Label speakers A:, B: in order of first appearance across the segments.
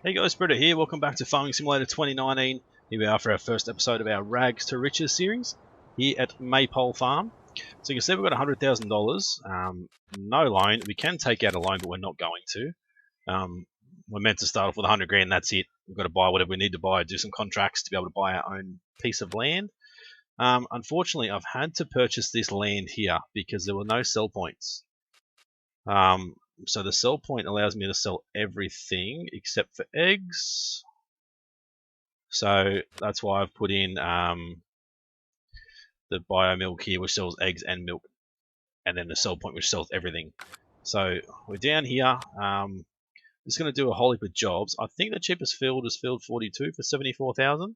A: Hey guys, Britto here. Welcome back to Farming Simulator 2019. Here we are for our first episode of our Rags2Riches series here at Maypole Farm. So you can see we've got $100,000, no loan. We can take out a loan, but we're not going to. We're meant to start off with 100 grand, that's it. We've got to buy whatever we need to buy, do some contracts to be able to buy our own piece of land. Unfortunately, I've had to purchase this land here because there were no sell points. So the sell point allows me to sell everything except for eggs. So that's why I've put in the bio milk here, which sells eggs and milk, and then the sell point which sells everything. So we're down here. Just going to do a whole heap of jobs. I think the cheapest field is field 42 for 74,000.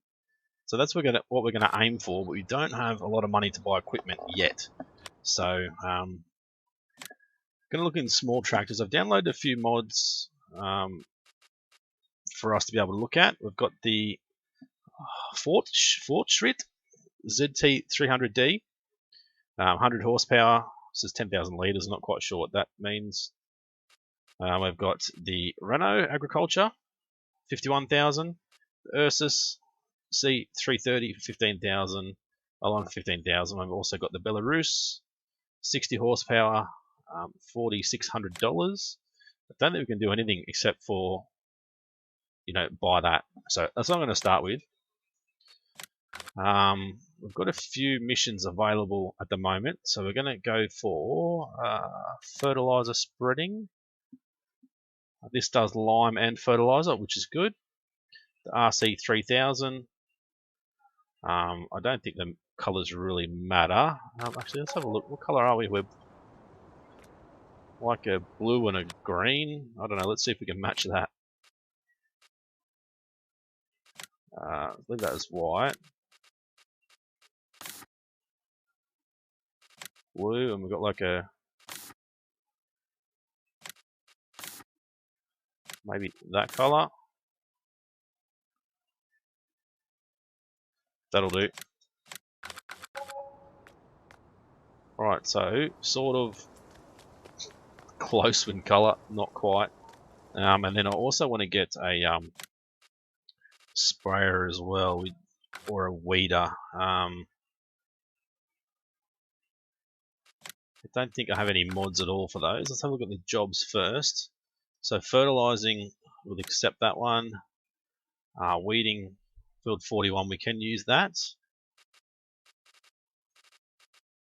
A: So that's what we're going to aim for, but we don't have a lot of money to buy equipment yet. So going to look in small tractors. I've downloaded a few mods for us to be able to look at. We've got the Fortschritt ZT300D, 100 horsepower. This is 10,000 litres. Not quite sure what that means. We've got the Renault Agriculture, 51,000. The Ursus C330 for 15,000. Along 15,000. We've also got the Belarus, 60 horsepower. $4,600. I don't think we can do anything except for, buy that. So that's what I'm going to start with. We've got a few missions available at the moment, so we're going to go for Fertilizer Spreading. This does lime and fertilizer, which is good. The RC3000. I don't think the colors really matter. Actually, let's have a look. What color are we? We're like a blue and a green. I don't know. Let's see if we can match that. Leave that as white. Blue, and we've got like a maybe that color. That'll do. Alright, so sort of close in color, not quite. And then I also want to get a sprayer as well, or a weeder. I don't think I have any mods at all for those. Let's have a look at the jobs first. So fertilizing, we'll accept that one. Weeding, field 41, we can use that.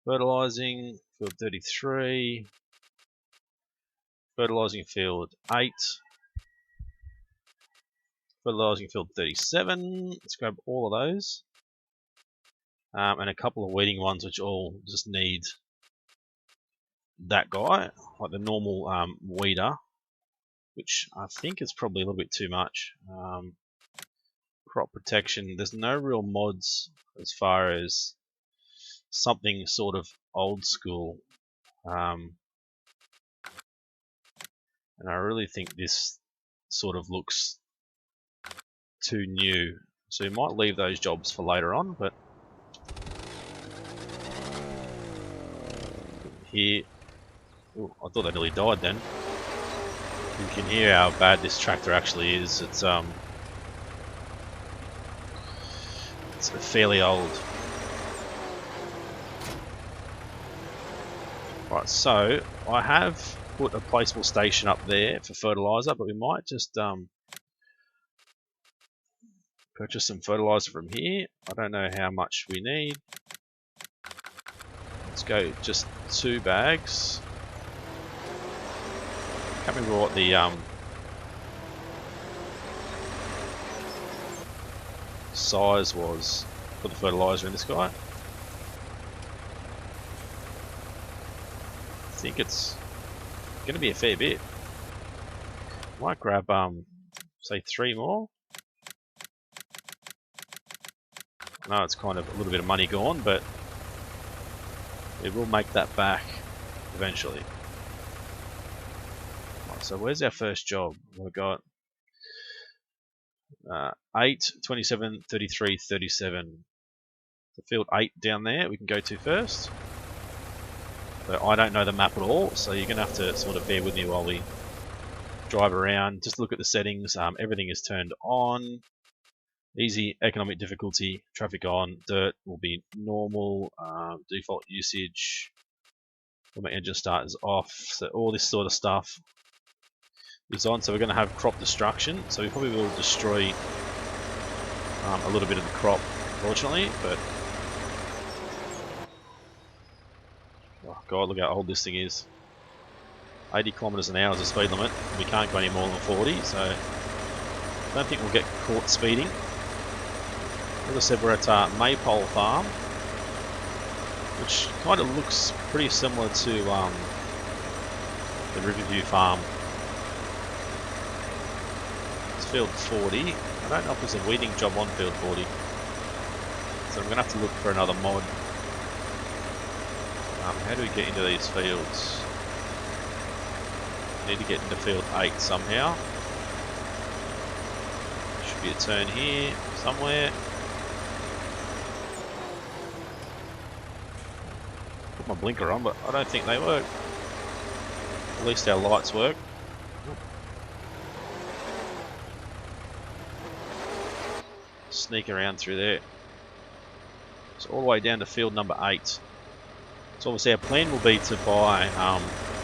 A: Fertilizing, field 33. Fertilizing field 8. Fertilizing field 37. Let's grab all of those. And a couple of weeding ones which all just need that guy, like the normal weeder, which I think is probably a little bit too much. Crop protection, there's no real mods as far as something sort of old school. And I really think this sort of looks too new. So we might leave those jobs for later on, but here, ooh, I thought they nearly died then. You can hear how bad this tractor actually is. It's fairly old. Right, so I have put a placeable station up there for fertilizer, but we might just purchase some fertilizer from here. I don't know how much we need. Let's go just 2 bags. Can't remember what the size was for the fertilizer in this guy. I think it's going to be a fair bit. Might grab say 3 more. I know it's kind of a little bit of money gone, but we will make that back eventually. Right, so where's our first job? We've got 8, 27, 33, 37. The field 8 down there we can go to first. So I don't know the map at all, so you're going to have to sort of bear with me while we drive around, just look at the settings. Everything is turned on. Easy, economic difficulty, traffic on, dirt will be normal, default usage, when my engine start is off, so all this sort of stuff is on. So we're going to have crop destruction, so we probably will destroy a little bit of the crop, fortunately, but oh god, look how old this thing is. 80 kilometers an hour is the speed limit. We can't go any more than 40, so I don't think we'll get caught speeding. As I said, we're at Maypole Farm, which kind of looks pretty similar to the Ripjaws farm. It's field 40. I don't know if there's a weeding job on field 40, so I'm going to have to look for another mod. How do we get into these fields? I need to get into field 8 somehow. Should be a turn here somewhere. Put my blinker on, but I don't think they work. At least our lights work. Sneak around through there. So all the way down to field number 8. So obviously our plan will be to buy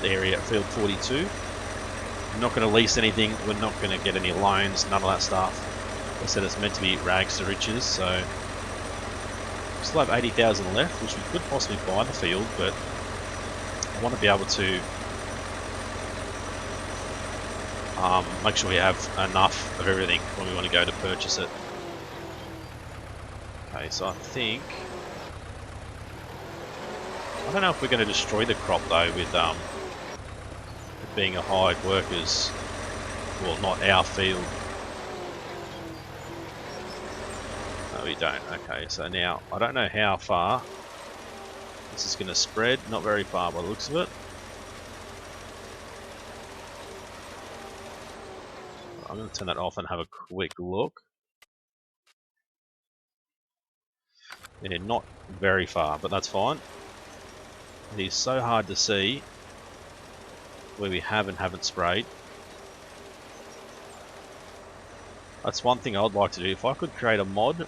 A: the area at field 42. We're not going to lease anything. We're not going to get any loans. None of that stuff. Like I said, it's meant to be Rags2Riches, so we still have 80,000 left, which we could possibly buy the field, but I want to be able to make sure we have enough of everything when we want to go to purchase it. Okay, so I think I don't know if we're going to destroy the crop though with it being a hired workers, well, not our field. No, we don't. Okay, so now I don't know how far this is going to spread. Not very far by the looks of it. I'm going to turn that off and have a quick look. Yeah, not very far, but that's fine. It is so hard to see where we have and haven't sprayed. That's one thing I'd like to do. If I could create a mod,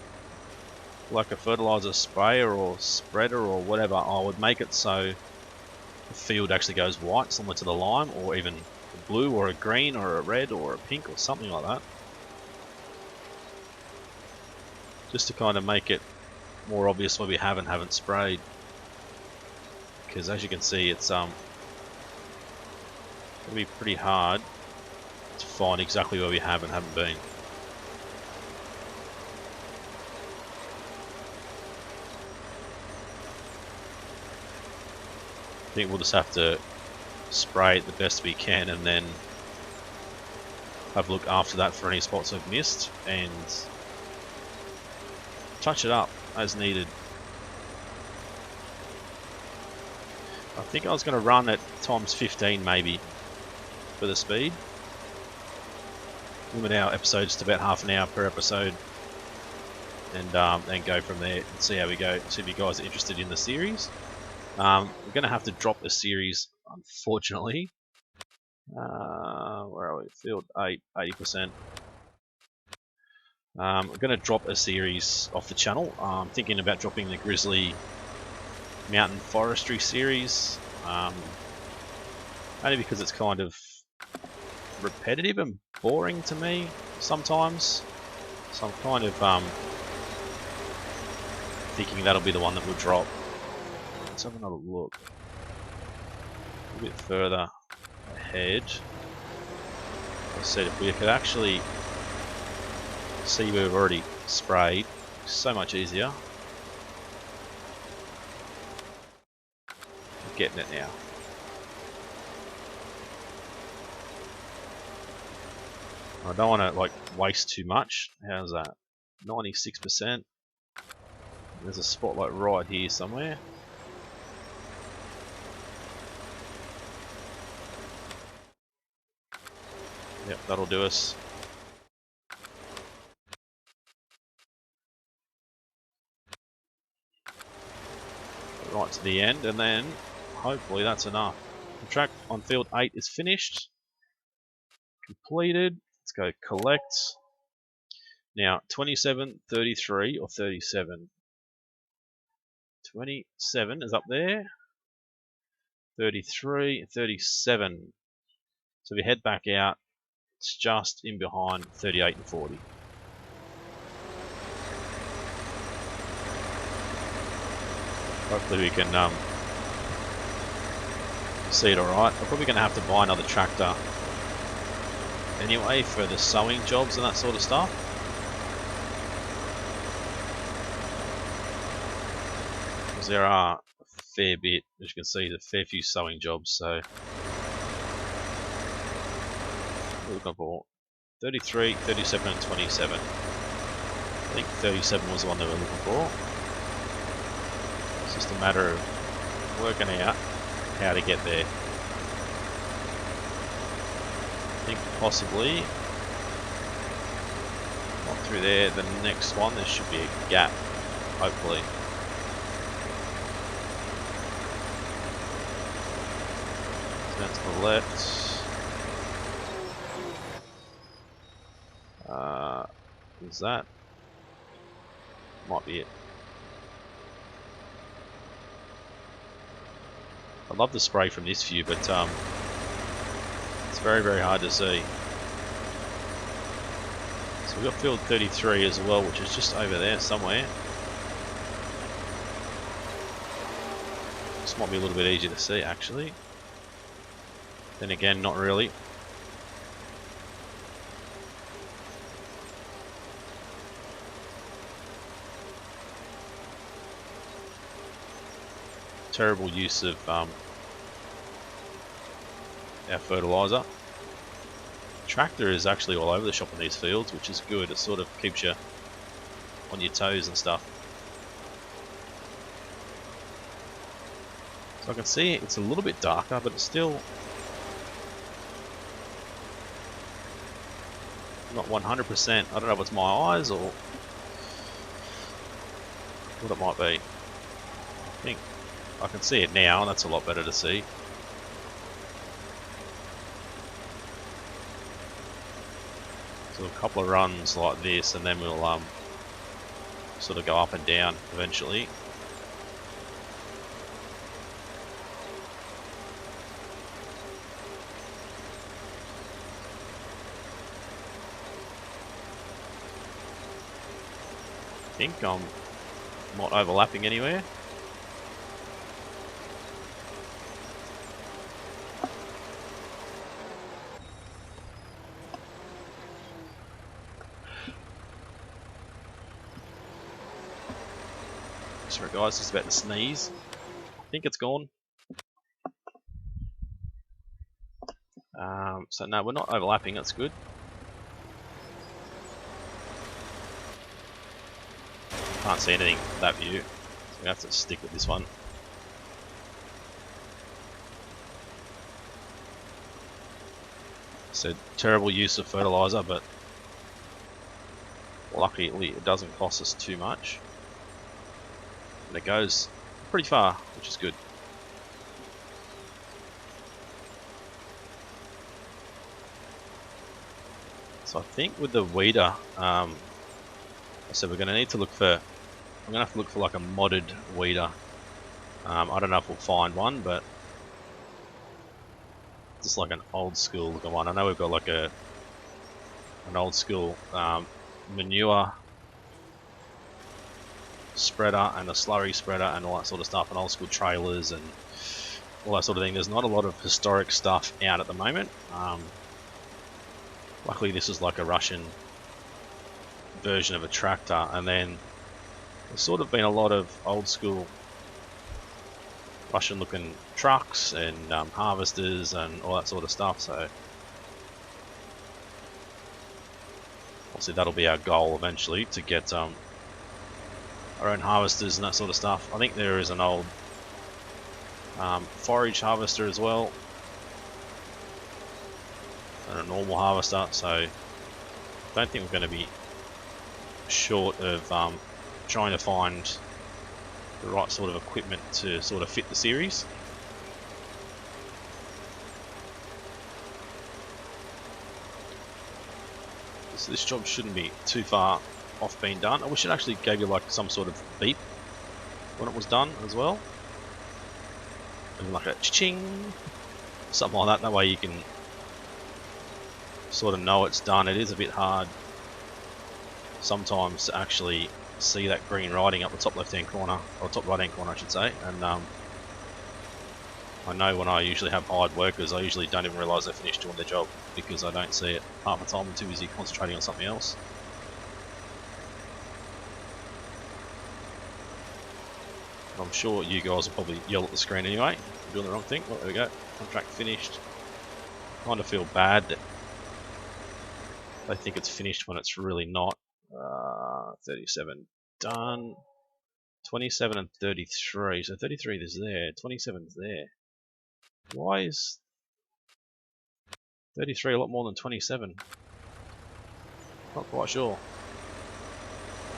A: like a fertilizer sprayer or spreader or whatever, I would make it so the field actually goes white, similar to the lime, or even a blue or a green or a red or a pink or something like that. Just to kind of make it more obvious where we have and haven't sprayed. Because as you can see, it's going to be pretty hard to find exactly where we have and haven't been. I think we'll just have to spray it the best we can and then have a look after that for any spots we've missed and touch it up as needed. I think I was going to run at times 15 maybe for the speed. Limit our episodes to about half an hour per episode and then go from there and see how we go. See if you guys are interested in the series. We're going to have to drop the series, unfortunately. Where are we? Field 8, 80%. We're going to drop a series off the channel. I'm thinking about dropping the Grizzly Mountain Forestry series. Only because it's kind of repetitive and boring to me sometimes. So I'm kind of thinking that'll be the one that we'll drop. Let's have another look. A bit further ahead. Like I said, if we could actually see where we've already sprayed, it's so much easier. I'm getting it now. I don't want to like waste too much. How's that? 96%. There's a spotlight right here somewhere. Yep, that'll do us. Right to the end, and then hopefully that's enough. The track on field 8 is finished. completed. Let's go collect. Now 27, 33 or 37. 27 is up there. 33, 37. So if we head back out, it's just in behind 38 and 40. Hopefully we can see it alright. I'm probably going to have to buy another tractor anyway for the sowing jobs and that sort of stuff. Because there are a fair bit, as you can see, there's a fair few sowing jobs. So we're looking for 33, 37 and 27. I think 37 was the one that we were looking for. It's just a matter of working out how to get there. I think possibly not through there. The next one, there should be a gap, hopefully. Turn to the left. Is that? Might be it. I'd love to spray from this view, but it's very, very hard to see. So we've got field 33 as well, which is just over there somewhere. This might be a little bit easier to see, actually. Then again, not really. Terrible use of our fertilizer. Tractor is actually all over the shop in these fields, which is good. It sort of keeps you on your toes and stuff. So I can see it's a little bit darker, but it's still not 100%. I don't know if it's my eyes or what it might be. I think I can see it now, and that's a lot better to see. So a couple of runs like this, and then we'll sort of go up and down eventually. I think I'm not overlapping anywhere. Sorry guys, just about to sneeze. I think it's gone. So no, we're not overlapping, that's good. Can't see anything from that view, so we have to stick with this one. So terrible use of fertilizer, but luckily it doesn't cost us too much. And it goes pretty far, which is good. So I think with the weeder, I said we're going to need to look for, I'm going to have to look for like a modded weeder. I don't know if we'll find one, but just like an old school looking one. I know we've got like an old school manure spreader and a slurry spreader and all that sort of stuff, and old school trailers and all that sort of thing. There's not a lot of historic stuff out at the moment. Luckily this is like a Russian version of a tractor, and then there's sort of been a lot of old school Russian looking trucks and harvesters and all that sort of stuff. So obviously that'll be our goal eventually, to get our own harvesters and that sort of stuff. I think there is an old forage harvester as well, and a normal harvester, so I don't think we're going to be short of trying to find the right sort of equipment to sort of fit the series. So this job shouldn't be too far off being done. I wish it actually gave you like some sort of beep when it was done as well. And like a ching, something like that. That way you can sort of know it's done. It is a bit hard sometimes to actually see that green writing up the top left hand corner, or top right hand corner I should say, and I know when I usually have hired workers I usually don't even realise they're finished doing their job because I don't see it half the time. I'm too busy concentrating on something else. I'm sure you guys will probably yell at the screen anyway if you're doing the wrong thing. Oh, there we go, contract finished. Kind of feel bad that they think it's finished when it's really not. 37 done. 27 and 33. So 33 is there. 27 is there. Why is 33 a lot more than 27? Not quite sure.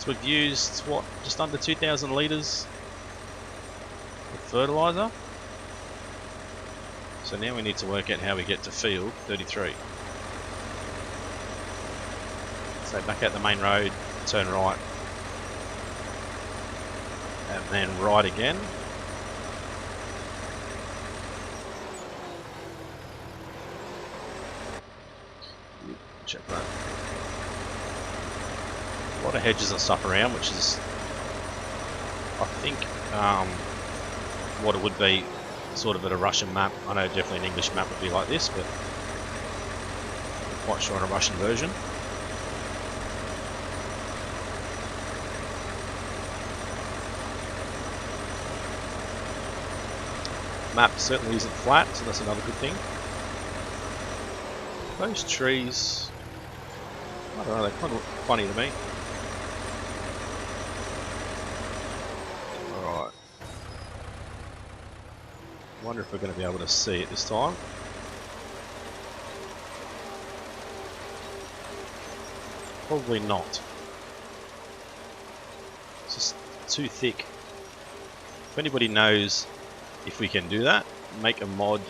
A: So we've used what, just under 2,000 litres of fertilizer. So now we need to work out how we get to field 33. So back out the main road, turn right, and then right again. Check that. A lot of hedges and stuff around, which is, I think, what it would be sort of at a Russian map. I know definitely an English map would be like this, but I'm quite sure on a Russian version. Map certainly isn't flat, so that's another good thing. Those trees, I don't know, they kind of look funny to me. Alright. I wonder if we're going to be able to see it this time. Probably not. It's just too thick. If anybody knows if we can do that, make a mod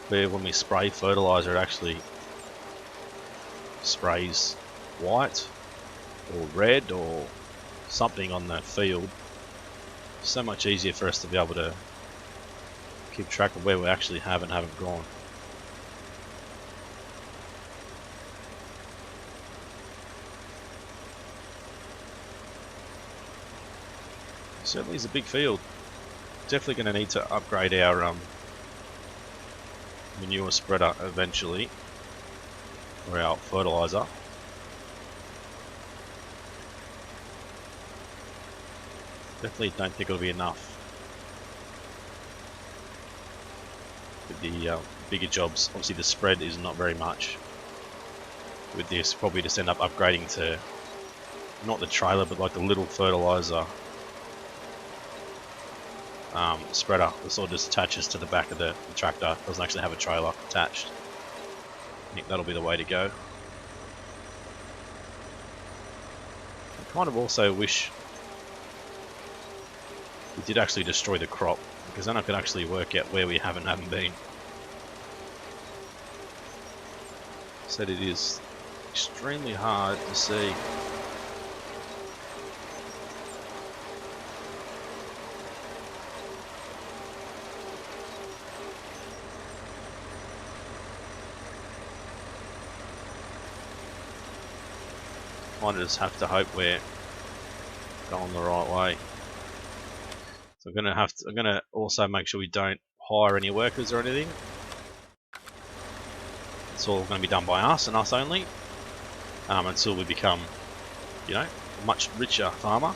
A: where when we spray fertilizer it actually sprays white or red or something on the field. So much easier for us to be able to keep track of where we actually have and haven't gone. Certainly is a big field. Definitely going to need to upgrade our manure spreader eventually, or our fertilizer. Definitely don't think it'll be enough. With the bigger jobs, obviously the spread is not very much. With this, probably just end up upgrading to not the trailer, but like the little fertilizer spreader that sort of just attaches to the back of the tractor. Doesn't actually have a trailer attached. I think that'll be the way to go. I kind of also wish we did actually destroy the crop, because then I could actually work out where we haven't been. Said it is extremely hard to see. I just have to hope we're going the right way. So I'm gonna also make sure we don't hire any workers or anything. It's all going to be done by us and us only, until we become, you know, a much richer farmer.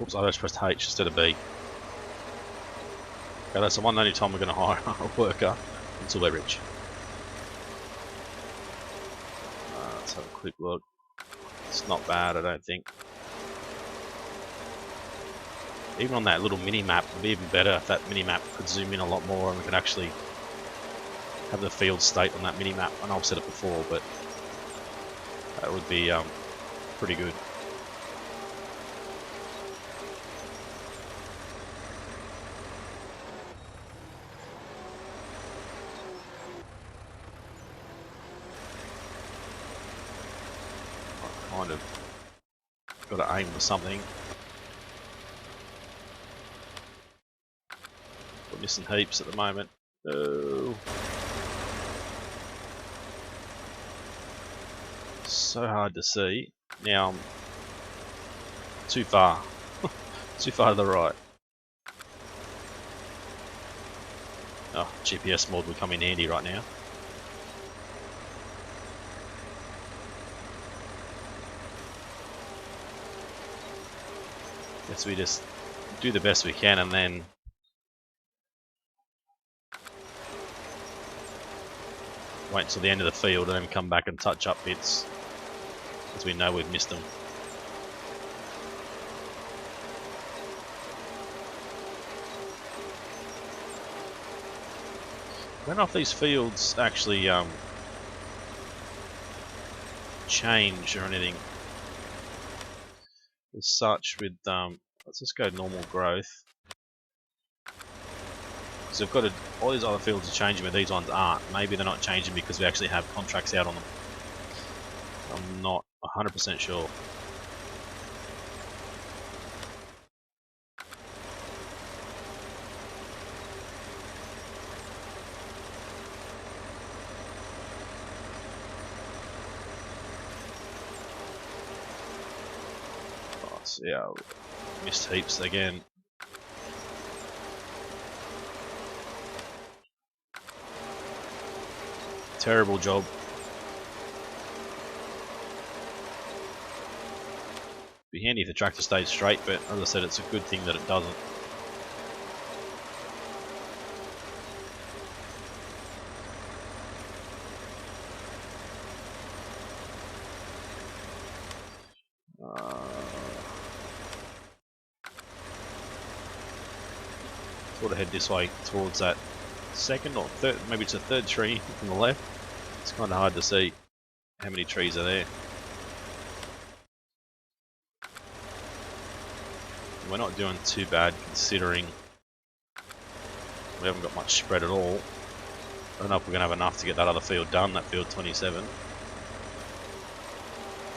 A: Oops, I just pressed H instead of B. Okay, that's the one only time we're going to hire a worker until we're rich. Let's have a quick look. It's not bad, I don't think. Even on that little mini map, it would be even better if that mini map could zoom in a lot more and we could actually have the field state on that mini map. I know I've said it before, but that would be pretty good. Got to aim for something. We're missing heaps at the moment. Oh. So hard to see. Now I'm too far. Too far to the right. Oh, GPS mod would come in handy right now. Guess we just do the best we can and then wait until the end of the field and then come back and touch up bits, as we know we've missed them. I don't know if these fields actually change or anything as such with let's just go normal growth, because we've got all these other fields are changing but these ones aren't. Maybe they're not changing because we actually have contracts out on them. I'm not 100% sure. Yeah, missed heaps again. Terrible job. Be handy if the tractor stayed straight, but as I said, it's a good thing that it doesn't. Sort of head this way towards that second or third, maybe it's a third tree from the left. It's kind of hard to see how many trees are there. We're not doing too bad considering we haven't got much spread at all. I don't know if we're going to have enough to get that other field done, that field 27.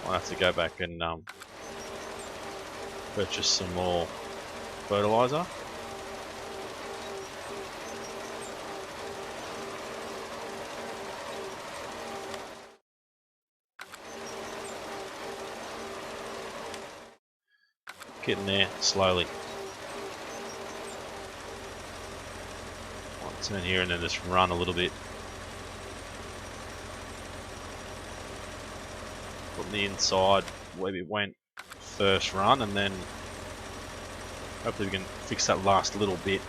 A: I'll have to go back and purchase some more fertilizer. Getting there slowly. I'll turn here and then just run a little bit. Put the inside where we went first run, and then hopefully we can fix that last little bit.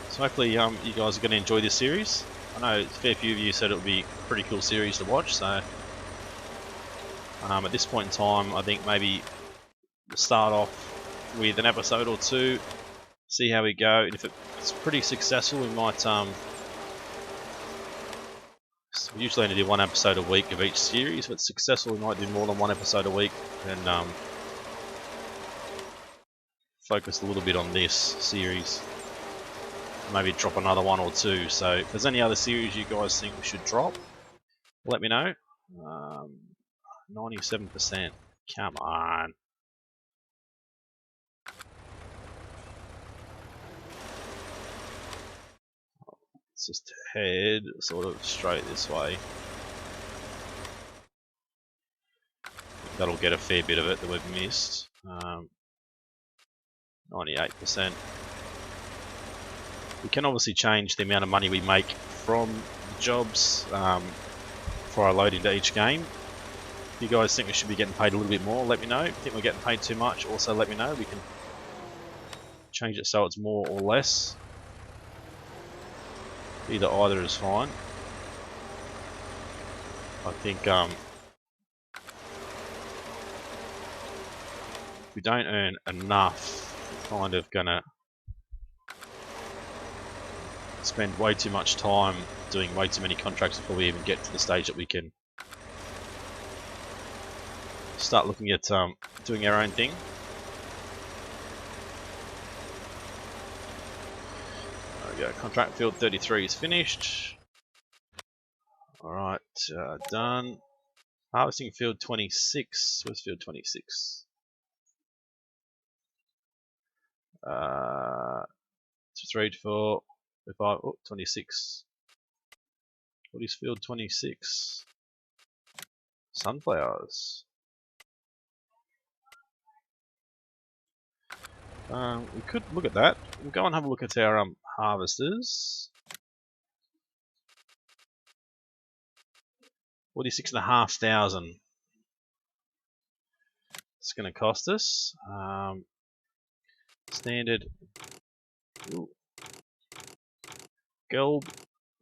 A: So hopefully you guys are going to enjoy this series. I know a fair few of you said it would be a pretty cool series to watch, so at this point in time I think maybe we'll start off with an episode or two, see how we go, and if it's pretty successful we might we usually only do one episode a week of each series. If it's successful we might do more than one episode a week and focus a little bit on this series. Maybe drop another one or two. So if there's any other series you guys think we should drop, let me know. 97%. Come on. Let's just head sort of straight this way. That'll get a fair bit of it that we've missed. 98%. We can obviously change the amount of money we make from the jobs before I load into each game. If you guys think we should be getting paid a little bit more, let me know. If you think we're getting paid too much, also let me know. We can change it so it's more or less. Either is fine. I think if we don't earn enough, we're kind of gonna spend way too much time doing way too many contracts before we even get to the stage that we can start looking at doing our own thing. we go. Contract field 33 is finished. Alright, done. Harvesting field 26. Where's field 26? 3, 4, 5, 26. What is field 26? Sunflowers. We could look at that. We'll go and have a look at our harvesters. 46,500. It's going to cost us. Standard. Ooh. Gelb,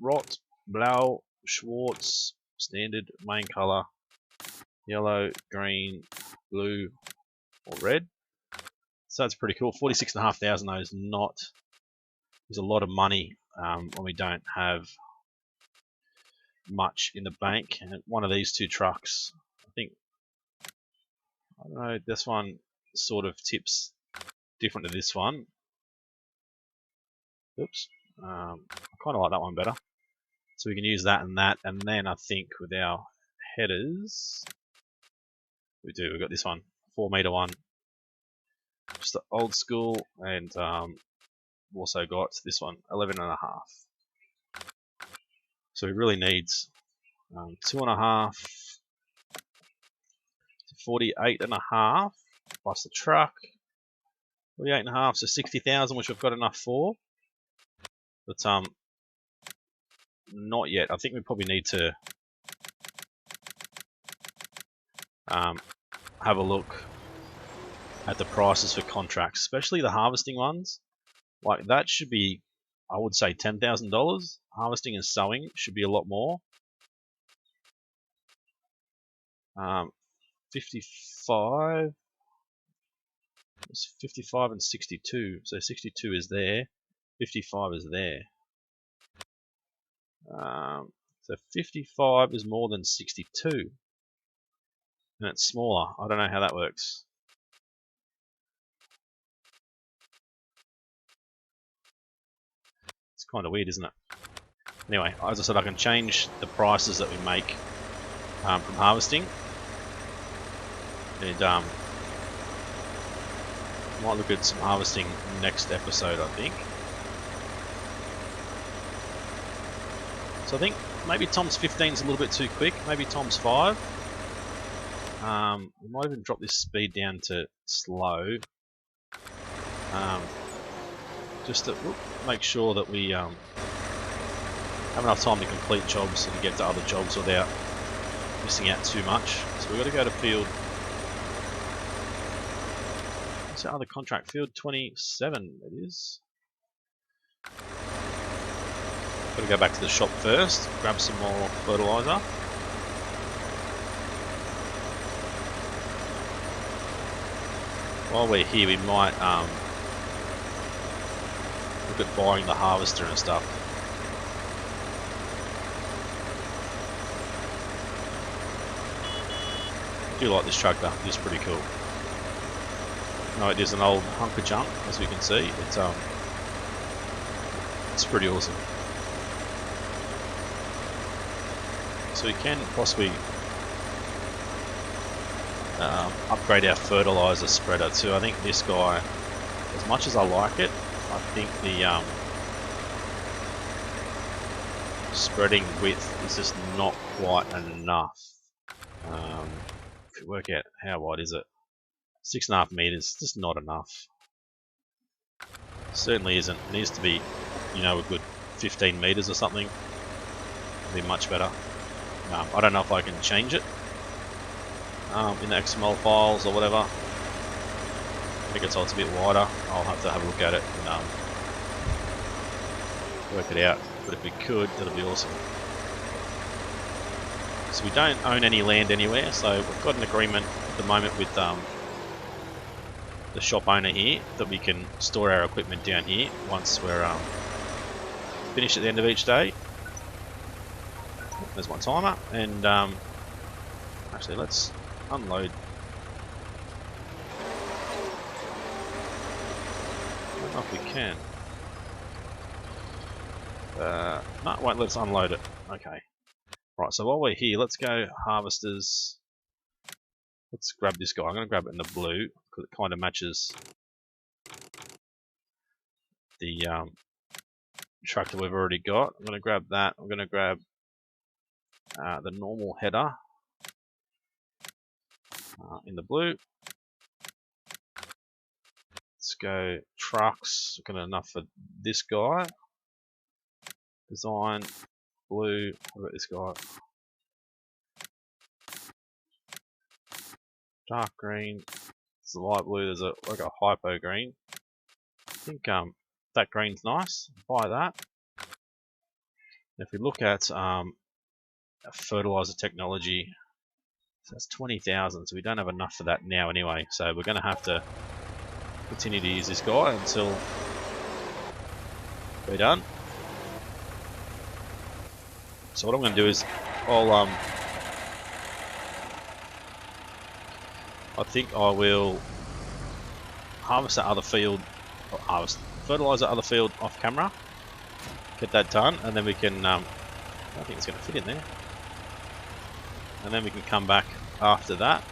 A: Rot, Blau, Schwartz, standard, main color, yellow, green, blue, or red. So that's pretty cool. 46,500 though is a lot of money when we don't have much in the bank. And one of these two trucks, I don't know, this one sort of tips different to this one. Oops. I kind of like that one better. So we can use that, and then I think with our headers, we've got this one, 4 meter one, just the old school, and we've also got this one, 11.5. So we really need 2.5 to 48.5 plus the truck, 48.5, so 60,000, which we've got enough for. But not yet. I think we probably need to have a look at the prices for contracts, especially the harvesting ones. Like that should be, I would say, $10,000. Harvesting and sowing should be a lot more. 55. It's 55 and 62. So 62 is there. 55 is there. So 55 is more than 62. And it's smaller. I don't know how that works. It's kind of weird, isn't it? Anyway, as I said, I can change the prices that we make from harvesting. And might look at some harvesting next episode, I think. So I think maybe Tom's 15 is a little bit too quick. Maybe Tom's 5. We might even drop this speed down to slow. Just to make sure that we have enough time to complete jobs and get to other jobs without missing out too much. So we've got to go to field. What's our other contract? Field 27 it is. Got to go back to the shop first, grab some more fertilizer. While we're here, we might look at buying the harvester and stuff. I do like this tractor, it's pretty cool. No, it is an old hunk of junk, as we can see. It's pretty awesome. So we can possibly upgrade our fertilizer spreader too. I think this guy, as much as I like it, I think the spreading width is just not quite enough. If you work out how wide is it, 6.5 meters, just not enough. Certainly isn't. It needs to be, a good 15 meters or something. It'd be much better. I don't know if I can change it in the XML files or whatever. I think it's a bit wider. I'll have to have a look at it and work it out. But if we could, that'd be awesome. So we don't own any land anywhere, so we've got an agreement at the moment with the shop owner here that we can store our equipment down here once we're finished at the end of each day. There's my timer, and actually let's unload. I don't know if we can. No, it won't let us unload it. Okay. Right, so while we're here, let's go harvesters. Let's grab this guy. I'm going to grab it in the blue because it kind of matches the tractor we've already got. I'm going to grab that. I'm going to grab the normal header in the blue. Let's go trucks. Got enough for this guy. Design blue. What about this guy? Dark green. It's a light blue. There's like a hypo green. I think that green's nice. Buy that. If we look at fertilizer technology, so that's 20,000. So we don't have enough for that now anyway. So we're going to have to continue to use this guy until we're done. So what I'm going to do is I think I will harvest that other field, or fertilize that other field off camera, get that done, and then we can, I don't think it's going to fit in there, and then we can come back after that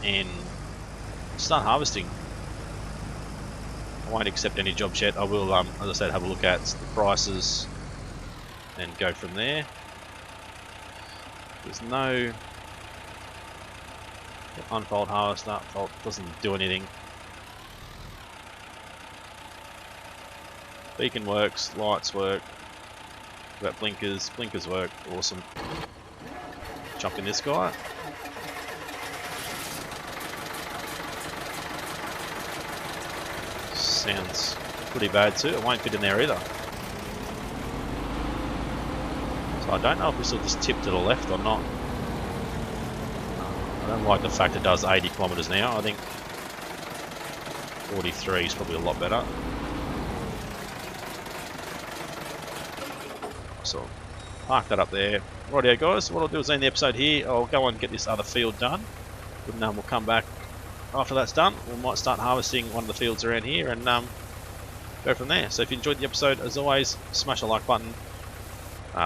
A: and start harvesting. I won't accept any jobs yet. I will, as I said, have a look at the prices and go from there. There's no unfold harvester, unfold doesn't do anything. Beacon works, lights work. Got blinkers, blinkers work, awesome. Jump in this guy. Sounds pretty bad too. It won't fit in there either. So I don't know if this will just tip to the left or not. I don't like the fact it does 80 kilometers an hour. I think 43 is probably a lot better. So park that up there. Rightio guys, what I'll do is end the episode here. I'll go and get this other field done. And we'll come back after that's done. We might start harvesting one of the fields around here and go from there. So if you enjoyed the episode, as always, smash the like button.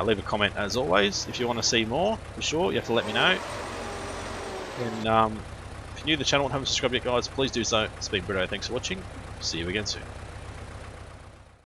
A: Leave a comment as always. If you want to see more, for sure, you have to let me know. And if you're new to the channel and haven't subscribed yet guys, please do so. It's been Britto, thanks for watching. See you again soon.